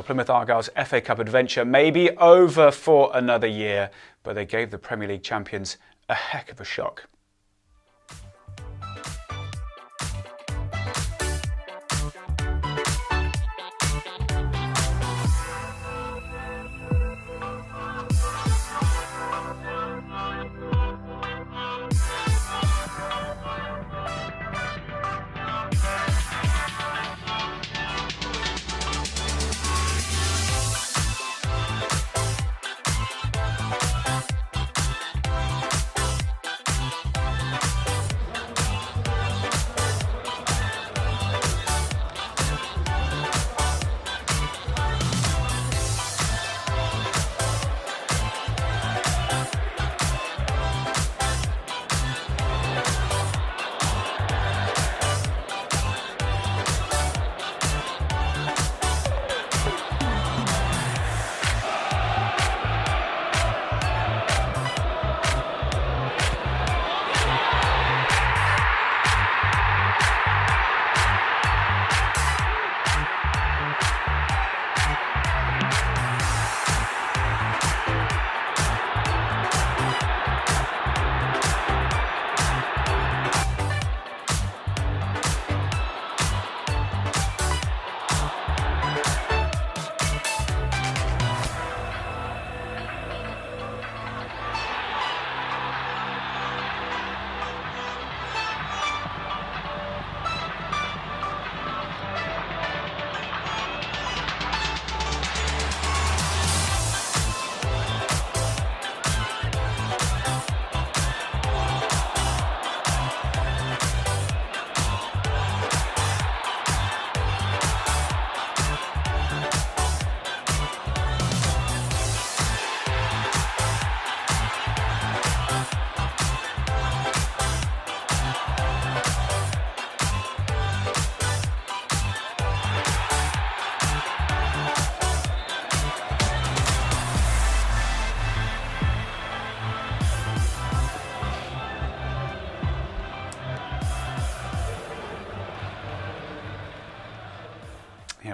Plymouth Argyle's FA Cup adventure may be over for another year, but they gave the Premier League champions a heck of a shock.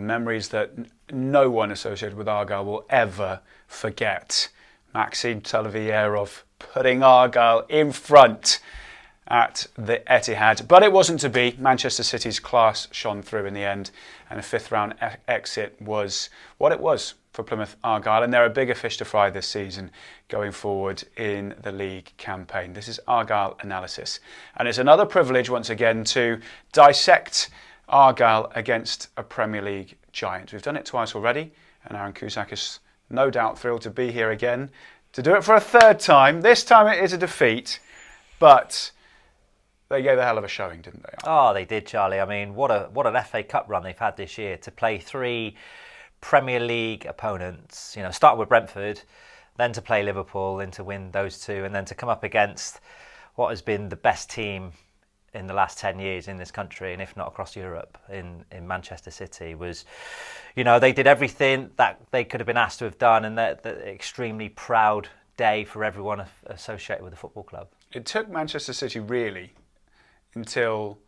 Memories that no one associated with Argyle will ever forget. Maxime Talavierov putting Argyle in front at the Etihad. But it wasn't to be. Manchester City's class shone through in the end, and a fifth round exit was what it was for Plymouth Argyle, and they're a bigger fish to fry this season going forward in the league campaign. This is Argyle Analysis, and it's another privilege once again to dissect Argyle against a Premier League giant. We've done it twice already, and Aaron Cusack is no doubt thrilled to be here again to do it for a third time. This time it is a defeat, but they gave a hell of a showing, didn't they? Oh, they did, Charlie. I mean, what an FA Cup run they've had this year, to play three Premier League opponents. You know, start with Brentford, then to play Liverpool, then to win those two, and then to come up against what has been the best team in the last 10 years in this country, and if not across Europe, in Manchester City. Was, you know, they did everything that they could have been asked to have done, and that extremely proud day for everyone associated with the football club. It took Manchester City really until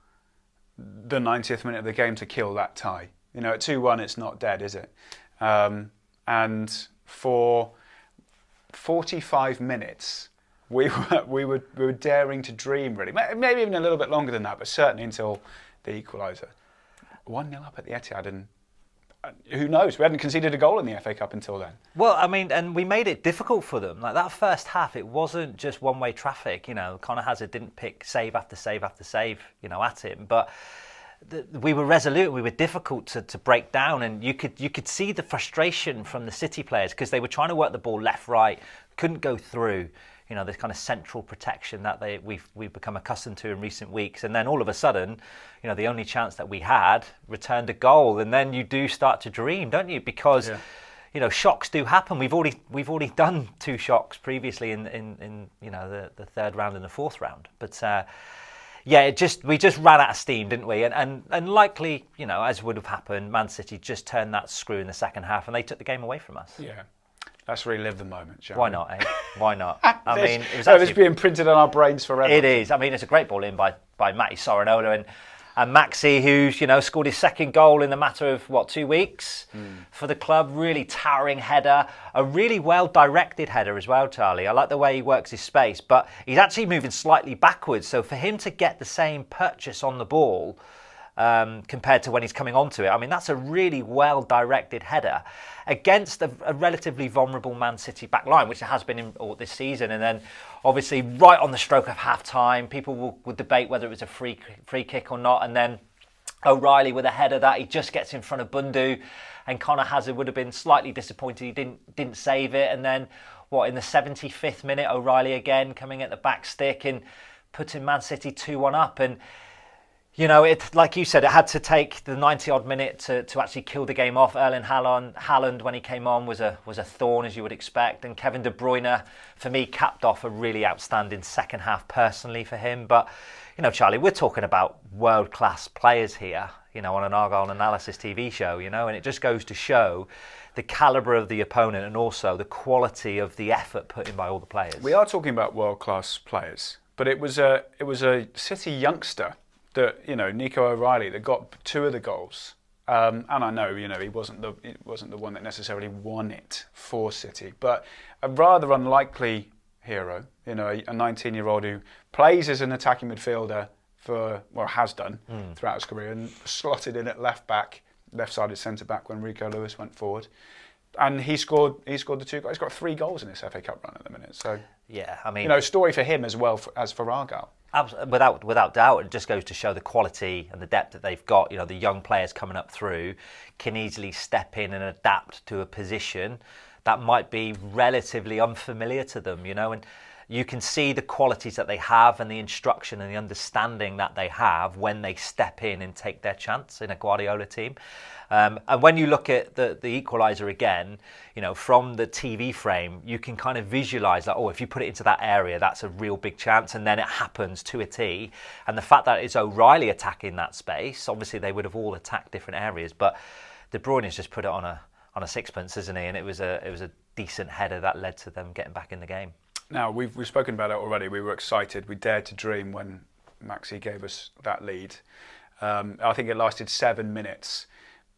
the 90th minute of the game to kill that tie. You know, at 2-1 it's not dead, is it? And for 45 minutes we were daring to dream, really. Maybe even a little bit longer than that, but certainly until the equaliser. 1-0 up at the Etihad, and who knows? We hadn't conceded a goal in the FA Cup until then. Well, I mean, and we made it difficult for them. Like that first half, it wasn't just one-way traffic. You know, Conor Hazard didn't pick save after save after save, you know, at him, but we were resolute. We were difficult to break down, and you could see the frustration from the City players because they were trying to work the ball left, right, couldn't go through. You know, this kind of central protection that we've become accustomed to in recent weeks, and then all of a sudden, you know, the only chance that we had returned a goal, and then you do start to dream, don't you? Because you know, shocks do happen. We've already done 2 shocks previously in you know the third round and the fourth round, but. Yeah, we just ran out of steam, didn't we? And likely, you know, as would have happened, Man City just turned that screw in the second half, and they took the game away from us. Yeah. Let's relive the moment, shall we? Why not, eh? Why not? I mean, it was actually, it's being printed on our brains forever. It is. I mean, it's a great ball in by Matty Sorinola, And Maxi, who's, scored his second goal in the matter of, 2 weeks for the club. Really towering header. A really well-directed header as well, Charlie. I like the way he works his space, but he's actually moving slightly backwards. So for him to get the same purchase on the ball compared to when he's coming onto it, I mean, that's a really well-directed header against a relatively vulnerable Man City back line, which it has been in all this season. And then, obviously, right on the stroke of half-time, people will debate whether it was a free kick or not. And then O'Reilly with a header that he just gets in front of Bundu, and Conor Hazard would have been slightly disappointed he didn't save it. And then, in the 75th minute, O'Reilly again coming at the back stick and putting Man City 2-1 up. And it, like you said, it had to take the 90-odd minute to actually kill the game off. Erling Haaland, when he came on, was a thorn, as you would expect. And Kevin De Bruyne, for me, capped off a really outstanding second half personally for him. But, Charlie, we're talking about world-class players here, on an Argyle Analysis TV show, and it just goes to show the calibre of the opponent and also the quality of the effort put in by all the players. We are talking about world-class players, but it was a City youngster that, Nico O'Reilly, that got 2 of the goals. And I know, he wasn't the one that necessarily won it for City, but a rather unlikely hero, a 19-year-old who plays as an attacking midfielder has done throughout his career, and slotted in at left back, left-sided centre-back when Rico Lewis went forward. And he scored the 2 goals. He's got 3 goals in this FA Cup run at the minute. So, yeah, I mean, a story for him as well as for Argyle. Without doubt, it just goes to show the quality and the depth that they've got. The young players coming up through can easily step in and adapt to a position that might be relatively unfamiliar to them, and you can see the qualities that they have and the instruction and the understanding that they have when they step in and take their chance in a Guardiola team. And when you look at the equaliser again, from the TV frame, you can kind of visualise that, if you put it into that area, that's a real big chance, and then it happens to a T. And the fact that it's O'Reilly attacking that space, obviously they would have all attacked different areas, but De Bruyne has just put it on a sixpence, isn't he? And it was a decent header that led to them getting back in the game. Now, we've spoken about it already. We were excited. We dared to dream when Maxi gave us that lead. I think it lasted 7 minutes.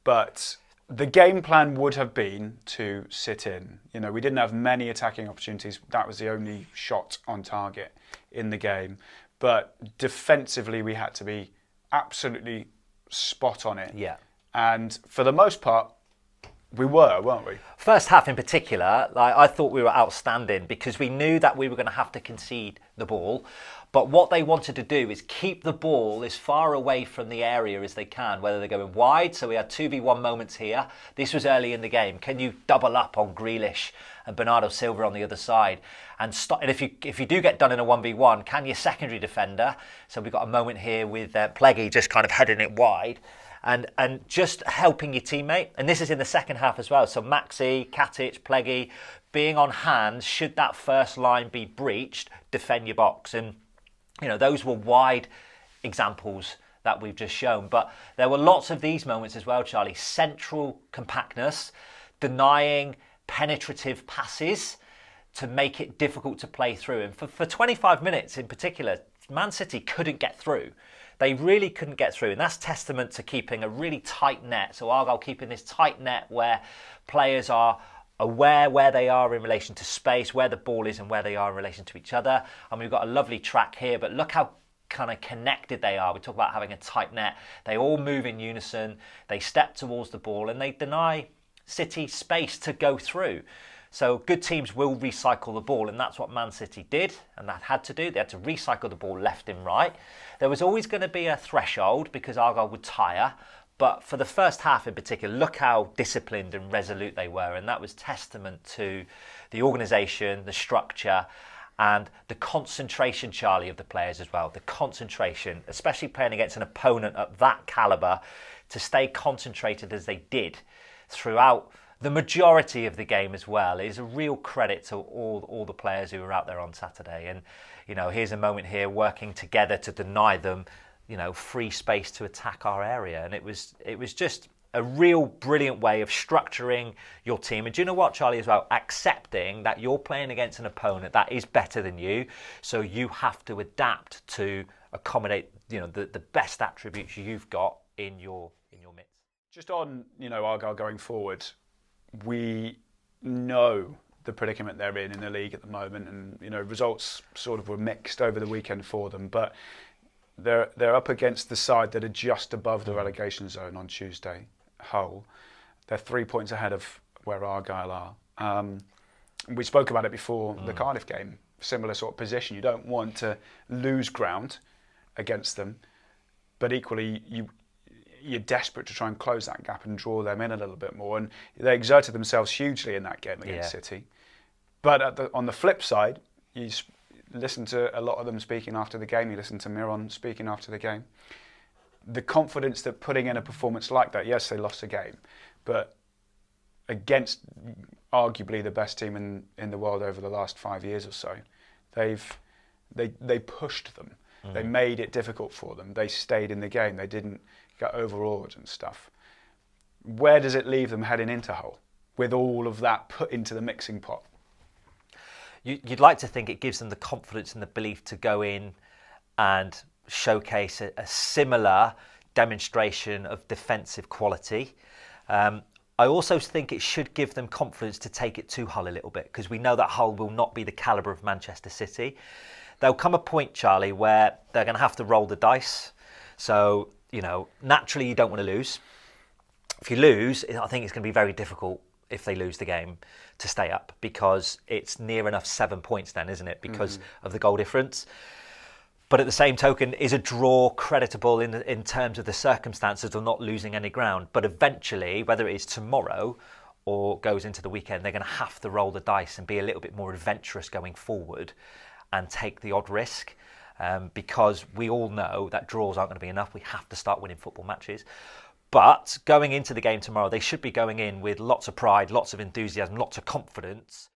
But the game plan would have been to sit in. We didn't have many attacking opportunities. That was the only shot on target in the game. But defensively, we had to be absolutely spot on it. Yeah. And for the most part, we weren't we? First half in particular, I thought we were outstanding because we knew that we were going to have to concede the ball. But what they wanted to do is keep the ball as far away from the area as they can, whether they're going wide. So we had 2v1 moments here. This was early in the game. Can you double up on Grealish and Bernardo Silva on the other side? And if you do get done in a 1v1, can your secondary defender? So we've got a moment here with Pleggy just kind of heading it wide. And just helping your teammate. And this is in the second half as well. So Maxi, Katic, Pleggy, being on hand, should that first line be breached, defend your box. And, those were wide examples that we've just shown. But there were lots of these moments as well, Charlie. Central compactness, denying penetrative passes to make it difficult to play through. And for 25 minutes in particular, Man City couldn't get through. They really couldn't get through, and that's testament to keeping a really tight net. So Argyle keeping this tight net where players are aware where they are in relation to space, where the ball is and where they are in relation to each other. And we've got a lovely track here, but look how kind of connected they are. We talk about having a tight net. They all move in unison. They step towards the ball and they deny City space to go through. So good teams will recycle the ball, and that's what Man City did, and that had to do. They had to recycle the ball left and right. There was always going to be a threshold because Argyle would tire, but for the first half in particular, look how disciplined and resolute they were, and that was testament to the organisation, the structure, and the concentration, Charlie, of the players as well. The concentration, especially playing against an opponent of that calibre, to stay concentrated as they did throughout the majority of the game as well, is a real credit to all the players who were out there on Saturday. And, here's a moment here working together to deny them, free space to attack our area. And it was just a real brilliant way of structuring your team. And do you know what, Charlie, as well? Accepting that you're playing against an opponent that is better than you. So you have to adapt to accommodate the best attributes you've got in your midst. Just on Argyle going forward, we know the predicament they're in the league at the moment, and results sort of were mixed over the weekend for them, but they're up against the side that are just above the relegation zone on Tuesday, Hull. They're 3 points ahead of where Argyle are. We spoke about it before the Cardiff game, similar sort of position. You don't want to lose ground against them, but equally you're desperate to try and close that gap and draw them in a little bit more. And they exerted themselves hugely in that game against City. But on the flip side, you listen to a lot of them speaking after the game. You listen to Miron speaking after the game. The confidence that putting in a performance like that, yes, they lost a game, but against arguably the best team in the world over the last 5 years or so, they pushed them. They made it difficult for them. They stayed in the game. They didn't get overawed and stuff. Where does it leave them heading into Hull with all of that put into the mixing pot? You'd like to think it gives them the confidence and the belief to go in and showcase a similar demonstration of defensive quality. I also think it should give them confidence to take it to Hull a little bit, because we know that Hull will not be the calibre of Manchester City. There'll come a point, Charlie, where they're going to have to roll the dice. So, naturally you don't want to lose. If you lose, I think it's going to be very difficult if they lose the game to stay up, because it's near enough 7 points then, isn't it, because of the goal difference. But at the same token, is a draw creditable in terms of the circumstances of not losing any ground? But eventually, whether it is tomorrow or goes into the weekend, they're going to have to roll the dice and be a little bit more adventurous going forward and take the odd risk, because we all know that draws aren't going to be enough. We have to start winning football matches. But going into the game tomorrow, they should be going in with lots of pride, lots of enthusiasm, lots of confidence,